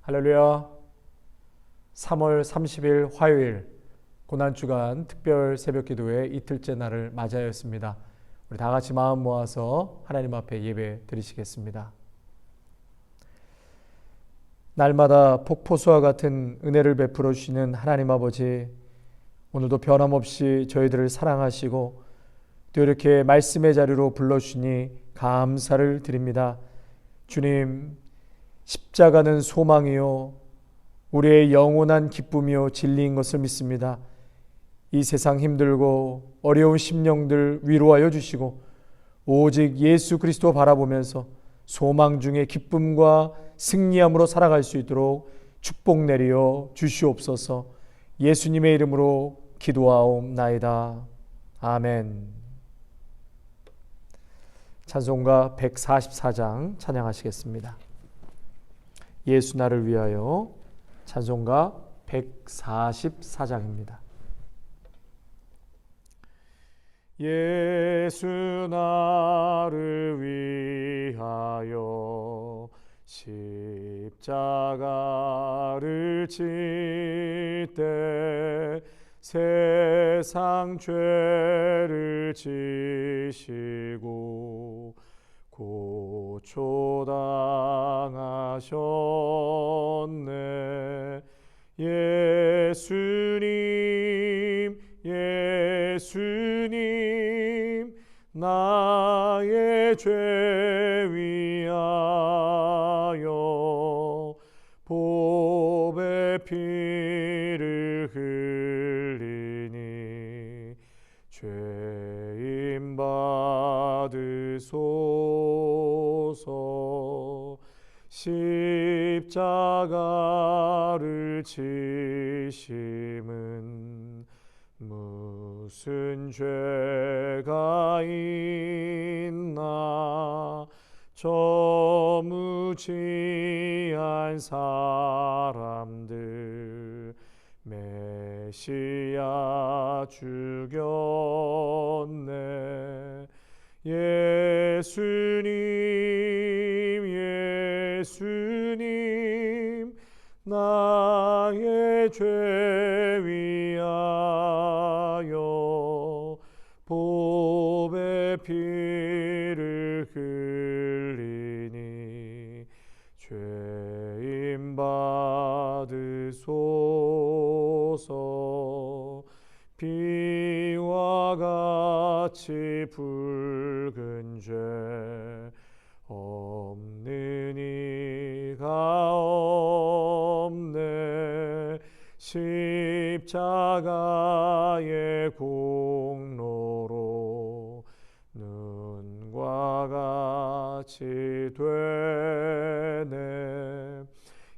할렐루야. 3월 30일 화요일 고난주간 특별 새벽기도회 이틀째 날을 맞이하였습니다. 우리 다 같이 마음 모아서 하나님 앞에 예배 드리시겠습니다. 날마다 폭포수와 같은 은혜를 베풀어 주시는 하나님 아버지, 오늘도 변함없이 저희들을 사랑하시고 또 이렇게 말씀의 자리로 불러주시니 감사를 드립니다. 주님, 십자가는 소망이요 우리의 영원한 기쁨이요 진리인 것을 믿습니다. 이 세상 힘들고 어려운 심령들 위로하여 주시고 오직 예수 그리스도 바라보면서 소망 중에 기쁨과 승리함으로 살아갈 수 있도록 축복 내리어 주시옵소서. 예수님의 이름으로 기도하옵나이다. 아멘. 찬송가 144장 찬양하시겠습니다. 예수 나를 위하여 찬송가 144장입니다. 예수 나를 위하여 십자가를 질때 세상 죄를 지시고 고초당하셨네. 예수님 예수님 나의 죄 위하여 보배 피를 흘리니 죄인 받으소서. 십자가를 지심은 무슨 죄가 있나. 저 무지한 사람들 메시아 죽였네. 예수님 예수님 나의 죄 위하여 보배 피를 흘리니 죄인 받으소서. 비와 같이 붉은 죄 없는 이가 없네. 십자가의 공로로 눈과 같이 되네.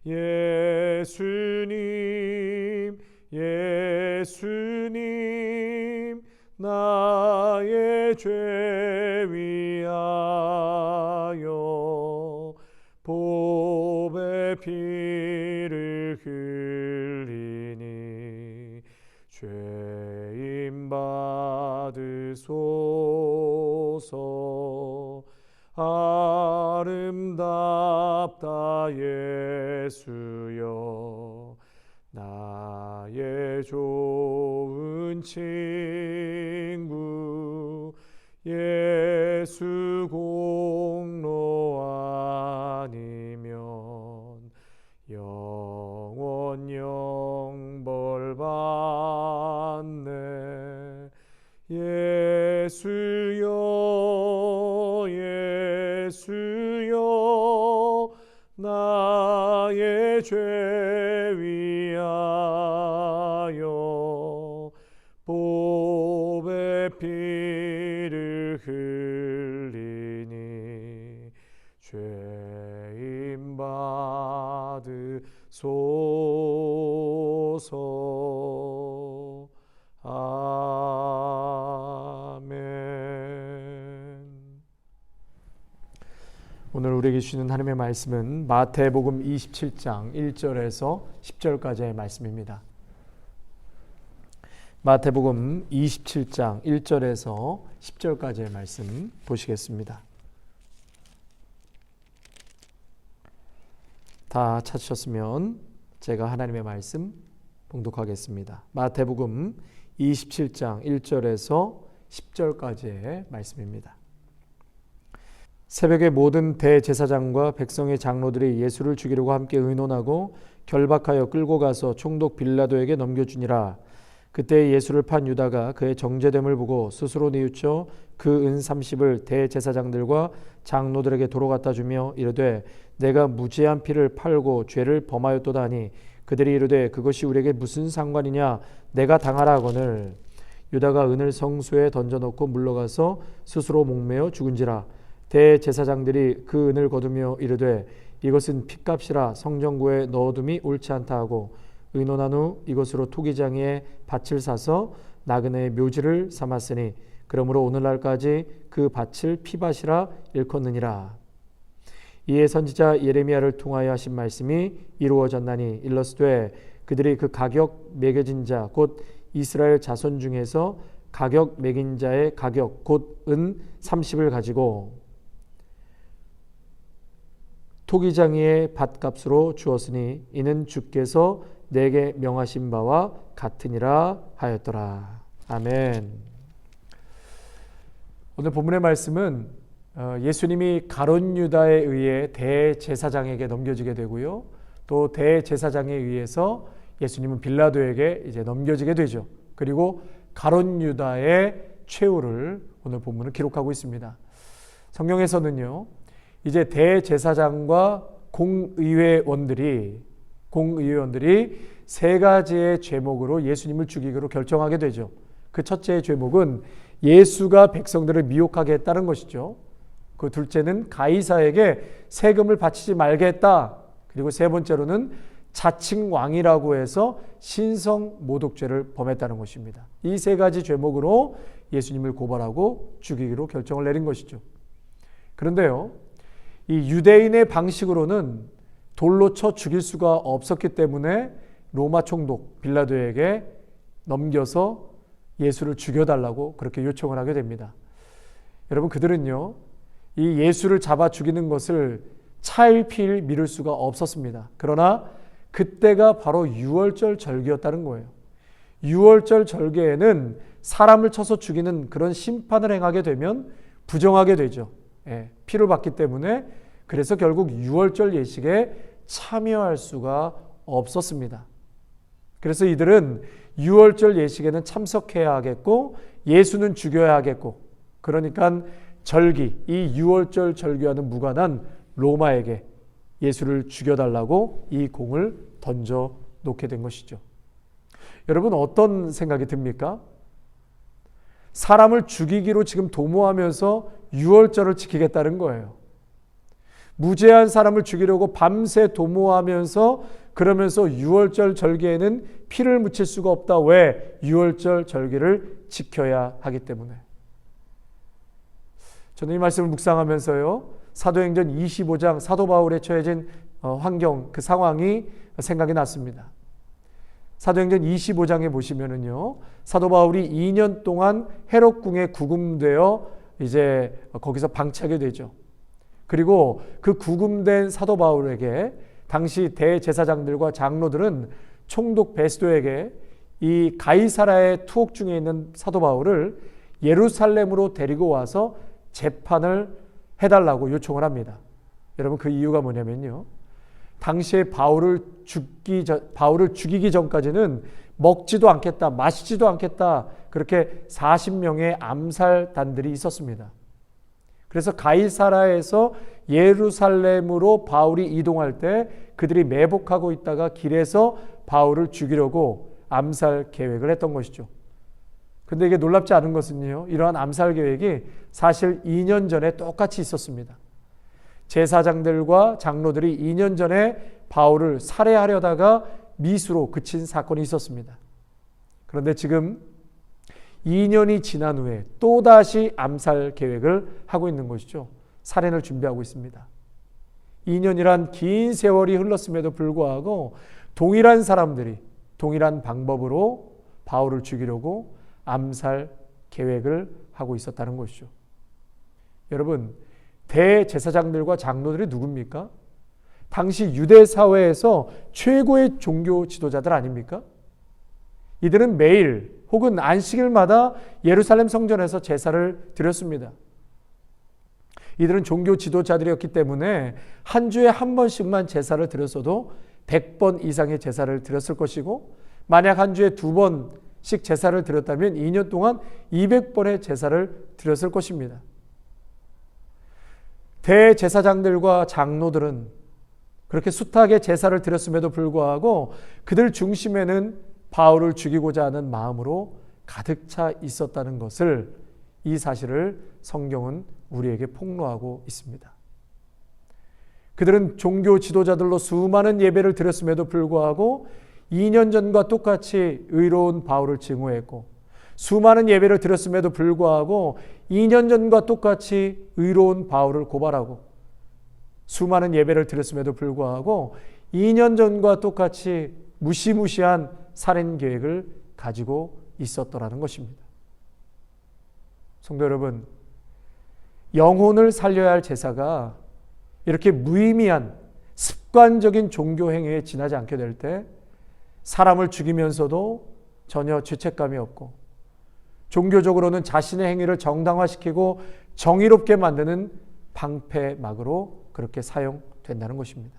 예수님 예수님 나의 죄 위하여 보배 피를 흘리니 죄인 받으소서. 아름답다 예수여 나의 좋은 친구. 예수 공로 아니면 영원 영벌 받네. 예수여 예수여 나의 죄 위하여 보배 피를 흘리니 죄인 받으소서. 아멘. 오늘 우리에게 주시는 하나님의 말씀은 마태복음 27장 1절에서 10절까지의 말씀입니다. 마태복음 27장 1절에서 10절까지의 말씀 보시겠습니다. 다 찾으셨으면 제가 하나님의 말씀 봉독하겠습니다. 마태복음 27장 1절에서 10절까지의 말씀입니다. 새벽에 모든 대제사장과 백성의 장로들이 예수를 죽이려고 함께 의논하고 결박하여 끌고 가서 총독 빌라도에게 넘겨주니라. 그때 예수를 판 유다가 그의 정죄됨을 보고 스스로 뉘우쳐 그 은 30을 대제사장들과 장로들에게 도로 갖다 주며 이르되 내가 무죄한 피를 팔고 죄를 범하였도다 하니 그들이 이르되 그것이 우리에게 무슨 상관이냐 내가 당하라 하거늘 유다가 은을 성소에 던져놓고 물러가서 스스로 목매어 죽은지라. 대제사장들이 그 은을 거두며 이르되 이것은 핏값이라 성전구에 넣어둠이 옳지 않다 하고 의논한 후 이것으로 토기장이의 밭을 사서 나그네의 묘지를 삼았으니 그러므로 오늘날까지 그 밭을 피밭이라 일컫느니라. 이에 선지자 예레미야를 통하여 하신 말씀이 이루어졌나니 일러스되 그들이 그 가격 매겨진 자 곧 이스라엘 자손 중에서 가격 매긴 자의 가격 곧 은 30을 가지고 토기장이의 밭값으로 주었으니 이는 주께서 내게 명하신 바와 같으니라 하였더라. 아멘. 오늘 본문의 말씀은 예수님이 가룟 유다에 의해 대제사장에게 넘겨지게 되고요. 또 대제사장에 의해서 예수님은 빌라도에게 이제 넘겨지게 되죠. 그리고 가룟 유다의 최후를 오늘 본문은 기록하고 있습니다. 성경에서는요. 이제 대제사장과 공의회원들이 세 가지의 죄목으로 예수님을 죽이기로 결정하게 되죠. 그 첫째의 죄목은 예수가 백성들을 미혹하게 했다는 것이죠. 그 둘째는 가이사에게 세금을 바치지 말게 했다. 그리고 세 번째로는 자칭 왕이라고 해서 신성 모독죄를 범했다는 것입니다. 이 세 가지 죄목으로 예수님을 고발하고 죽이기로 결정을 내린 것이죠. 그런데요, 이 유대인의 방식으로는 돌로 쳐 죽일 수가 없었기 때문에 로마 총독 빌라도에게 넘겨서 예수를 죽여달라고 그렇게 요청을 하게 됩니다. 여러분, 그들은요, 이 예수를 잡아 죽이는 것을 차일피일 미룰 수가 없었습니다. 그러나 그때가 바로 유월절 절기였다는 거예요. 유월절 절기에는 사람을 쳐서 죽이는 그런 심판을 행하게 되면 부정하게 되죠. 피를 받기 때문에 그래서 결국 유월절 예식에 참여할 수가 없었습니다. 그래서 이들은 유월절 예식에는 참석해야 하겠고 예수는 죽여야 하겠고 그러니까 절기, 이 유월절 절기와는 무관한 로마에게 예수를 죽여달라고 이 공을 던져 놓게 된 것이죠. 여러분 어떤 생각이 듭니까? 사람을 죽이기로 지금 도모하면서 유월절을 지키겠다는 거예요. 무죄한 사람을 죽이려고 밤새 도모하면서 그러면서 유월절 절기에는 피를 묻힐 수가 없다. 왜? 유월절 절기를 지켜야 하기 때문에. 저는 이 말씀을 묵상하면서요. 사도행전 25장 사도 바울에 처해진 환경, 그 상황이 생각이 났습니다. 사도행전 25장에 보시면은요. 사도 바울이 2년 동안 헤롯 궁에 구금되어 이제 거기서 방치하게 되죠. 그리고 그 구금된 사도 바울에게 당시 대제사장들과 장로들은 총독 베스도에게 이 가이사라의 투옥 중에 있는 사도 바울을 예루살렘으로 데리고 와서 재판을 해달라고 요청을 합니다. 여러분 그 이유가 뭐냐면요. 당시에 바울을 죽이기 전까지는 먹지도 않겠다, 마시지도 않겠다 그렇게 40명의 암살단들이 있었습니다. 그래서 가이사라에서 예루살렘으로 바울이 이동할 때 그들이 매복하고 있다가 길에서 바울을 죽이려고 암살 계획을 했던 것이죠. 근데 이게 놀랍지 않은 것은요. 이러한 암살 계획이 사실 2년 전에 똑같이 있었습니다. 제사장들과 장로들이 2년 전에 바울을 살해하려다가 미수로 그친 사건이 있었습니다. 그런데 지금 2년이 지난 후에 또다시 암살 계획을 하고 있는 것이죠. 살인을 준비하고 있습니다. 2년이란 긴 세월이 흘렀음에도 불구하고 동일한 사람들이 동일한 방법으로 바울을 죽이려고 암살 계획을 하고 있었다는 것이죠. 여러분, 대제사장들과 장로들이 누굽니까? 당시 유대 사회에서 최고의 종교 지도자들 아닙니까? 이들은 매일 혹은 안식일마다 예루살렘 성전에서 제사를 드렸습니다. 이들은 종교 지도자들이었기 때문에 한 주에 한 번씩만 제사를 드렸어도 100번 이상의 제사를 드렸을 것이고, 만약 한 주에 2번씩 제사를 드렸다면 2년 동안 200번의 제사를 드렸을 것입니다. 대제사장들과 장로들은 그렇게 숱하게 제사를 드렸음에도 불구하고 그들 중심에는 바울을 죽이고자 하는 마음으로 가득 차 있었다는 것을, 이 사실을 성경은 우리에게 폭로하고 있습니다. 그들은 종교 지도자들로 수많은 예배를 드렸음에도 불구하고 2년 전과 똑같이 의로운 바울을 증오했고, 수많은 예배를 드렸음에도 불구하고 2년 전과 똑같이 의로운 바울을 고발하고, 수많은 예배를 드렸음에도 불구하고 2년 전과 똑같이 무시무시한 살인 계획을 가지고 있었더라는 것입니다. 성도 여러분, 영혼을 살려야 할 제사가 이렇게 무의미한 습관적인 종교 행위에 지나지 않게 될 때 사람을 죽이면서도 전혀 죄책감이 없고, 종교적으로는 자신의 행위를 정당화시키고 정의롭게 만드는 방패막으로 그렇게 사용된다는 것입니다.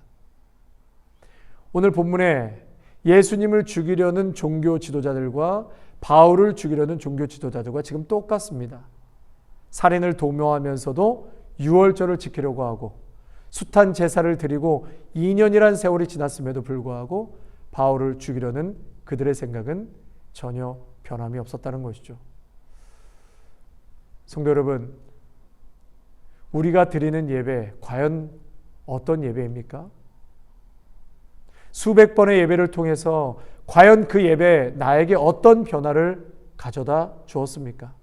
오늘 본문에 예수님을 죽이려는 종교 지도자들과 바울을 죽이려는 종교 지도자들과 지금 똑같습니다. 살인을 도모하면서도 유월절을 지키려고 하고, 숱한 제사를 드리고 2년이란 세월이 지났음에도 불구하고 바울을 죽이려는 그들의 생각은 전혀 변함이 없었다는 것이죠. 성도 여러분, 우리가 드리는 예배 과연 어떤 예배입니까? 수백 번의 예배를 통해서 과연 그 예배 나에게 어떤 변화를 가져다 주었습니까?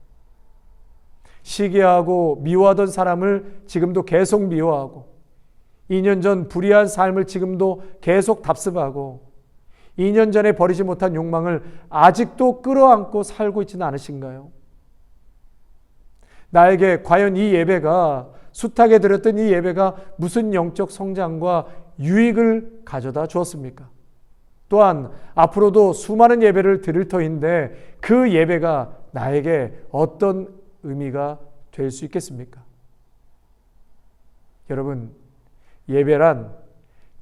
시기하고 미워하던 사람을 지금도 계속 미워하고, 2년 전 불의한 삶을 지금도 계속 답습하고, 2년 전에 버리지 못한 욕망을 아직도 끌어안고 살고 있지는 않으신가요? 나에게 과연 이 예배가, 숱하게 드렸던 이 예배가 무슨 영적 성장과 유익을 가져다 주었습니까? 또한 앞으로도 수많은 예배를 드릴 터인데 그 예배가 나에게 어떤 의미가 될 수 있겠습니까? 여러분, 예배란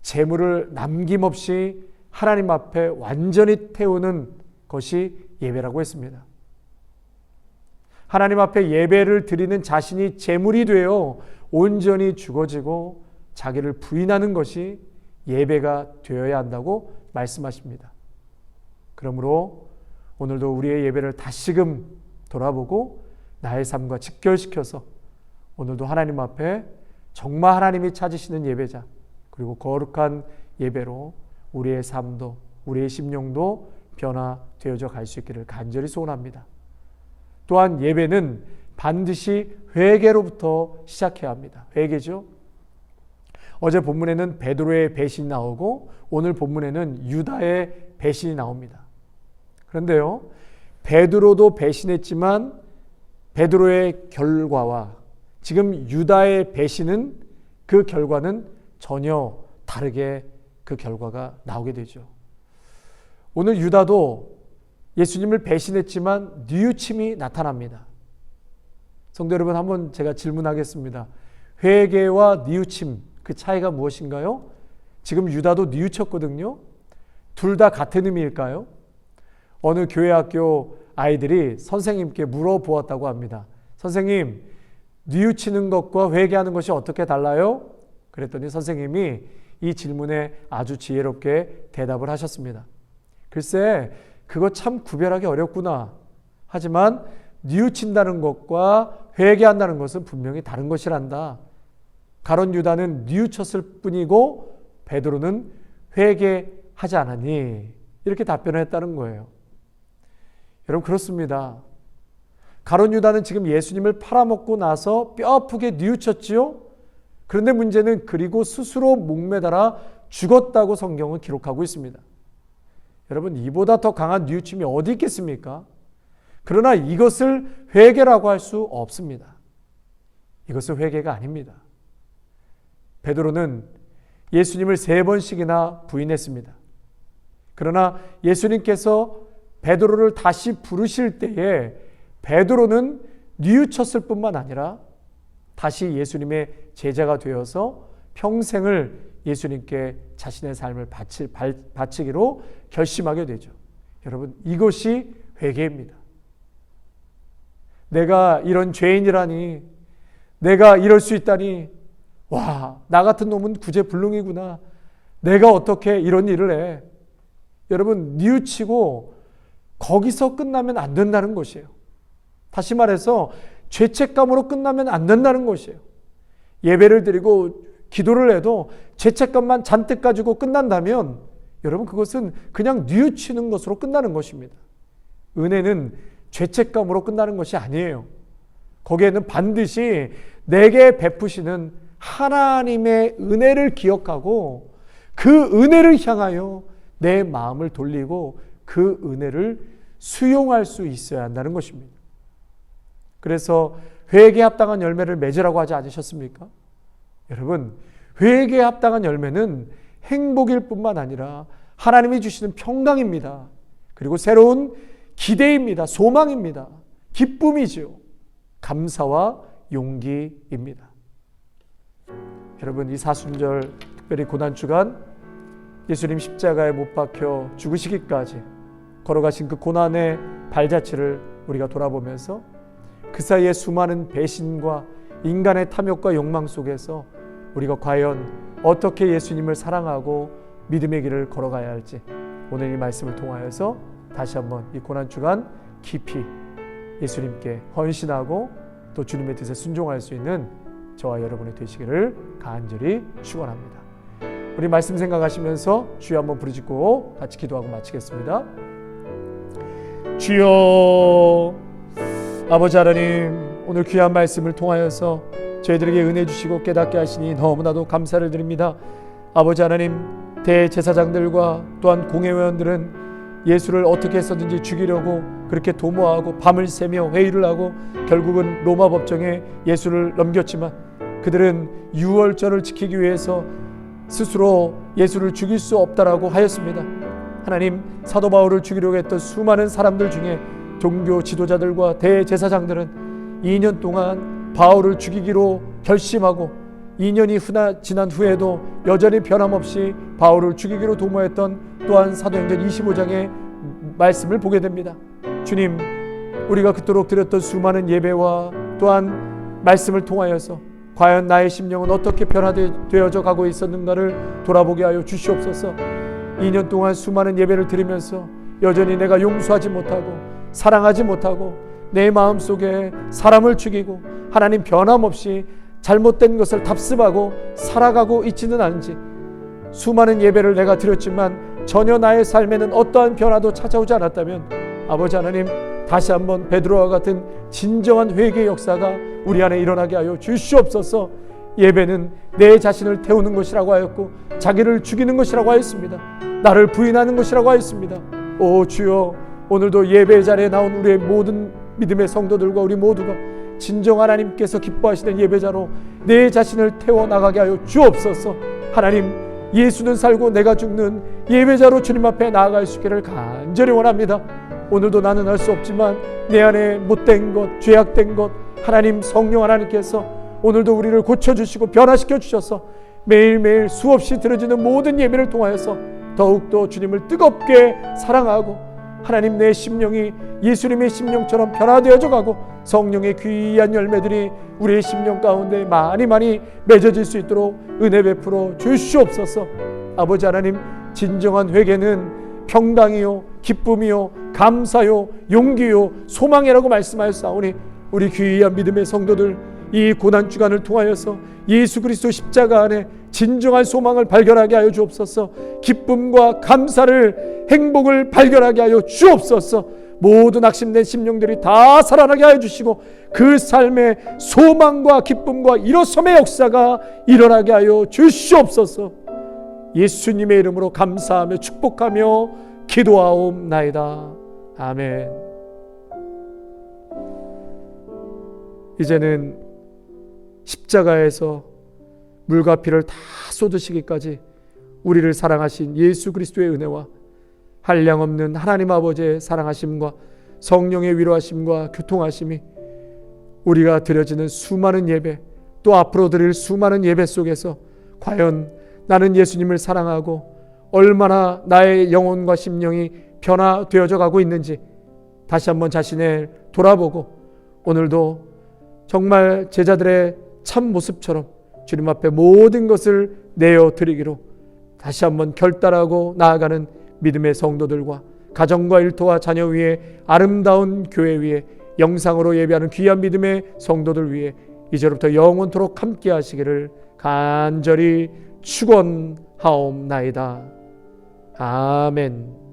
재물을 남김없이 하나님 앞에 완전히 태우는 것이 예배라고 했습니다. 하나님 앞에 예배를 드리는 자신이 재물이 되어 온전히 죽어지고 자기를 부인하는 것이 예배가 되어야 한다고 말씀하십니다. 그러므로 오늘도 우리의 예배를 다시금 돌아보고 나의 삶과 직결시켜서 오늘도 하나님 앞에 정말 하나님이 찾으시는 예배자, 그리고 거룩한 예배로 우리의 삶도 우리의 심령도 변화되어져 갈 수 있기를 간절히 소원합니다. 또한 예배는 반드시 회개로부터 시작해야 합니다. 회개죠. 어제 본문에는 베드로의 배신이 나오고 오늘 본문에는 유다의 배신이 나옵니다. 그런데요, 베드로도 배신했지만 베드로의 결과와 지금 유다의 배신은, 그 결과는 전혀 다르게 그 결과가 나오게 되죠. 오늘 유다도 예수님을 배신했지만 뉘우침이 나타납니다. 성도 여러분, 한번 제가 질문하겠습니다. 회개와 뉘우침, 그 차이가 무엇인가요? 지금 유다도 뉘우쳤거든요. 둘 다 같은 의미일까요? 어느 교회 학교 아이들이 선생님께 물어보았다고 합니다. 선생님, 뉘우치는 것과 회개하는 것이 어떻게 달라요? 그랬더니 선생님이 이 질문에 아주 지혜롭게 대답을 하셨습니다. 글쎄, 그거 참 구별하기 어렵구나. 하지만 뉘우친다는 것과 회개한다는 것은 분명히 다른 것이란다. 가룟 유다는 뉘우쳤을 뿐이고 베드로는 회개하지 않았니? 이렇게 답변을 했다는 거예요. 여러분, 그렇습니다. 가룟 유다는 지금 예수님을 팔아먹고 나서 뼈아프게 뉘우쳤지요. 그런데 문제는 그리고 스스로 목매달아 죽었다고 성경은 기록하고 있습니다. 여러분, 이보다 더 강한 뉘우침이 어디 있겠습니까? 그러나 이것을 회개라고 할 수 없습니다. 이것은 회개가 아닙니다. 베드로는 예수님을 3번씩이나 부인했습니다. 그러나 예수님께서 베드로를 다시 부르실 때에 베드로는 뉘우쳤을 뿐만 아니라 다시 예수님의 제자가 되어서 평생을 예수님께 자신의 삶을 바치기로 결심하게 되죠. 여러분, 이것이 회개입니다. 내가 이런 죄인이라니, 내가 이럴 수 있다니, 와, 나 같은 놈은 구제불능이구나. 내가 어떻게 이런 일을 해. 여러분, 뉘우치고 거기서 끝나면 안 된다는 것이에요. 다시 말해서 죄책감으로 끝나면 안 된다는 것이에요. 예배를 드리고 기도를 해도 죄책감만 잔뜩 가지고 끝난다면 여러분, 그것은 그냥 뉘우치는 것으로 끝나는 것입니다. 은혜는 죄책감으로 끝나는 것이 아니에요. 거기에는 반드시 내게 베푸시는 하나님의 은혜를 기억하고 그 은혜를 향하여 내 마음을 돌리고 그 은혜를 수용할 수 있어야 한다는 것입니다. 그래서 회개에 합당한 열매를 맺으라고 하지 않으셨습니까? 여러분, 회개에 합당한 열매는 행복일 뿐만 아니라 하나님이 주시는 평강입니다. 그리고 새로운 기대입니다. 소망입니다. 기쁨이죠. 감사와 용기입니다. 여러분, 이 사순절, 특별히 고난주간 예수님 십자가에 못 박혀 죽으시기까지 걸어가신 그 고난의 발자취를 우리가 돌아보면서 그 사이에 수많은 배신과 인간의 탐욕과 욕망 속에서 우리가 과연 어떻게 예수님을 사랑하고 믿음의 길을 걸어가야 할지 오늘 이 말씀을 통하여서 다시 한번 이 고난주간 깊이 예수님께 헌신하고 또 주님의 뜻에 순종할 수 있는 저와 여러분이 되시기를 간절히 축원합니다. 우리 말씀 생각하시면서 주여 한번 부르짖고 같이 기도하고 마치겠습니다. 주여, 아버지 하나님, 오늘 귀한 말씀을 통하여서 저희들에게 은혜 주시고 깨닫게 하시니 너무나도 감사를 드립니다. 아버지 하나님, 대제사장들과 또한 공회의원들은 예수를 어떻게 해서든지 죽이려고 그렇게 도모하고 밤을 새며 회의를 하고 결국은 로마 법정에 예수를 넘겼지만 그들은 유월절을 지키기 위해서 스스로 예수를 죽일 수 없다라고 하였습니다. 하나님, 사도 바울을 죽이려고 했던 수많은 사람들 중에 종교 지도자들과 대제사장들은 2년 동안 바울을 죽이기로 결심하고 2년이 지난 후에도 여전히 변함없이 바울을 죽이기로 도모했던 또한 사도행전 25장의 말씀을 보게 됩니다. 주님, 우리가 그토록 드렸던 수많은 예배와 또한 말씀을 통하여서 과연 나의 심령은 어떻게 변화되어져 가고 있었는가를 돌아보게 하여 주시옵소서. 2년 동안 수많은 예배를 드리면서 여전히 내가 용서하지 못하고 사랑하지 못하고 내 마음속에 사람을 죽이고 하나님 변함없이 잘못된 것을 답습하고 살아가고 있지는 않은지, 수많은 예배를 내가 드렸지만 전혀 나의 삶에는 어떠한 변화도 찾아오지 않았다면 아버지 하나님, 다시 한번 베드로와 같은 진정한 회개의 역사가 우리 안에 일어나게 하여 주시옵소서. 예배는 내 자신을 태우는 것이라고 하였고 자기를 죽이는 것이라고 하였습니다. 나를 부인하는 것이라고 하였습니다. 오 주여, 오늘도 예배 자리에 나온 우리의 모든 믿음의 성도들과 우리 모두가 진정 하나님께서 기뻐하시는 예배자로 내 자신을 태워나가게 하여 주옵소서. 하나님, 예수는 살고 내가 죽는 예배자로 주님 앞에 나아갈 수 있기를 간절히 원합니다. 오늘도 나는 할 수 없지만 내 안에 못된 것, 죄악된 것, 하나님 성령 하나님께서 오늘도 우리를 고쳐주시고 변화시켜 주셔서 매일매일 수없이 들어지는 모든 예배를 통하여서 더욱더 주님을 뜨겁게 사랑하고 하나님, 내 심령이 예수님의 심령처럼 변화되어져 가고 성령의 귀한 열매들이 우리의 심령 가운데 많이 맺어질 수 있도록 은혜 베풀어 주시옵소서. 아버지 하나님, 진정한 회개는 평강이요 기쁨이요 감사요 용기요 소망이라고 말씀하였사오니 우리 귀한 믿음의 성도들 이 고난주간을 통하여서 예수 그리스도 십자가 안에 진정한 소망을 발견하게 하여 주옵소서. 기쁨과 감사를, 행복을 발견하게 하여 주옵소서. 모든 낙심된 심령들이 다 살아나게 하여 주시고 그 삶의 소망과 기쁨과 일어섬의 역사가 일어나게 하여 주시옵소서. 예수님의 이름으로 감사하며 축복하며 기도하옵나이다. 아멘. 이제는 십자가에서 물과 피를 다 쏟으시기까지 우리를 사랑하신 예수 그리스도의 은혜와 한량없는 하나님 아버지의 사랑하심과 성령의 위로하심과 교통하심이 우리가 드려지는 수많은 예배, 또 앞으로 드릴 수많은 예배 속에서 과연 나는 예수님을 사랑하고 얼마나 나의 영혼과 심령이 변화되어져 가고 있는지 다시 한번 자신을 돌아보고 오늘도 정말 제자들의 참 모습처럼 주님 앞에 모든 것을 내어 드리기로 다시 한번 결단하고 나아가는 믿음의 성도들과 가정과 일터와 자녀 위에 아름다운 교회 위에 영상으로 예배하는 귀한 믿음의 성도들 위해 이제부터 영원토록 함께 하시기를 간절히 축원하옵나이다. 아멘.